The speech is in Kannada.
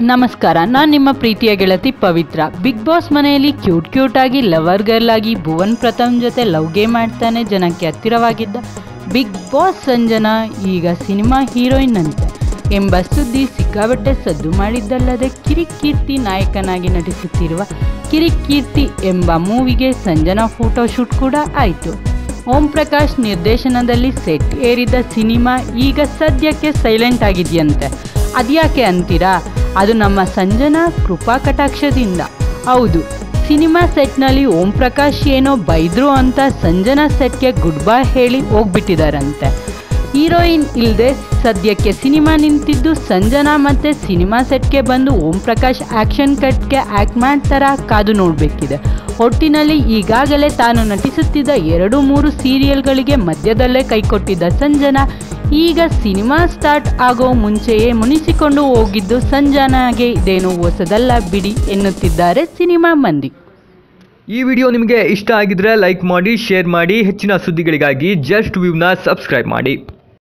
ನಮಸ್ಕಾರ, ನಾನು ನಿಮ್ಮ ಪ್ರೀತಿಯ ಗೆಳತಿ ಪವಿತ್ರ. ಬಿಗ್ ಬಾಸ್ ಮನೆಯಲ್ಲಿ ಕ್ಯೂಟ್ ಆಗಿ ಲವರ್ ಗರ್ಲ್ ಆಗಿ ಭುವನ್ ಪ್ರಥಮ್ ಜೊತೆ ಲವ್ ಗೇಮ್ ಮಾಡ್ತಾನೆ ಜನಕ್ಕೆ ಹತ್ತಿರವಾಗಿದ್ದ ಬಿಗ್ ಬಾಸ್ ಸಂಜನಾ ಈಗ ಸಿನಿಮಾ ಹೀರೋಯಿನ್ ಅಂತೆ ಎಂಬ ಸುದ್ದಿ ಸಿಕ್ಕಾಬಟ್ಟೆ ಸದ್ದು ಮಾಡಿದ್ದಲ್ಲದೆ ಕಿರಿಕೀರ್ತಿ ನಾಯಕನಾಗಿ ನಟಿಸುತ್ತಿರುವ ಕಿರಿಕೀರ್ತಿ ಎಂಬ ಮೂವಿಗೆ ಸಂಜನಾ ಫೋಟೋಶೂಟ್ ಕೂಡ ಆಯಿತು. ಓಂ ಪ್ರಕಾಶ್ ನಿರ್ದೇಶನದಲ್ಲಿ ಸೆಟ್ ಏರಿದ ಸಿನಿಮಾ ಈಗ ಸದ್ಯಕ್ಕೆ ಸೈಲೆಂಟ್ ಆಗಿದೆಯಂತೆ. ಅದ್ಯಾಕೆ ಅಂತೀರಾ? ಅದು ನಮ್ಮ ಸಂಜನಾ ಕೃಪಾ ಕಟಾಕ್ಷದಿಂದ. ಹೌದು, ಸಿನಿಮಾ ಸೆಟ್ನಲ್ಲಿ ಓಂ ಪ್ರಕಾಶ್ ಏನೋ ಬೈದ್ರು ಅಂತ ಸಂಜನಾ ಸೆಟ್ಗೆ ಗುಡ್ ಬೈ ಹೇಳಿ ಹೋಗ್ಬಿಟ್ಟಿದಾರಂತೆ. ಹೀರೋಯಿನ್ ಇಲ್ಲದೆ ಸದ್ಯಕ್ಕೆ ಸಿನಿಮಾ ನಿಂತಿದ್ದು ಸಂಜನಾ ಮತ್ತೆ ಸಿನಿಮಾ ಸೆಟ್ಗೆ ಬಂದು ಓಂ ಪ್ರಕಾಶ್ ಆ್ಯಕ್ಷನ್ ಕಟ್ಗೆ ಆ್ಯಕ್ಟ್ ಮಾಡ್ತಾರಾ ಕಾದು ನೋಡಬೇಕಿದೆ. ಒಟ್ಟಿನಲ್ಲಿ ಈಗಾಗಲೇ ತಾನು ನಟಿಸುತ್ತಿದ್ದ 2-3 ಸೀರಿಯಲ್ಗಳಿಗೆ ಮಧ್ಯದಲ್ಲೇ ಕೈಕೊಟ್ಟಿದ್ದ ಸಂಜನಾ ಈಗ ಸಿನಿಮಾ ಸ್ಟಾರ್ಟ್ ಆಗೋ ಮುಂಚೆಯೇ ಮುನಿಸಿಕೊಂಡು ಹೋಗಿದ್ದು ಸಂಜನಾಗೆ ಇದೇನು ಹೊಸದಲ್ಲ ಬಿಡಿ ಎನ್ನುತ್ತಿದ್ದಾರೆ ಸಿನಿಮಾ ಮಂದಿ. ಈ ವಿಡಿಯೋ ನಿಮಗೆ ಇಷ್ಟ ಆಗಿದ್ರೆ ಲೈಕ್ ಮಾಡಿ, ಶೇರ್ ಮಾಡಿ. ಹೆಚ್ಚಿನ ಸುದ್ದಿಗಳಿಗಾಗಿ ಜಸ್ಟ್ ವ್ಯೂನ ಸಬ್ಸ್ಕ್ರೈಬ್ ಮಾಡಿ.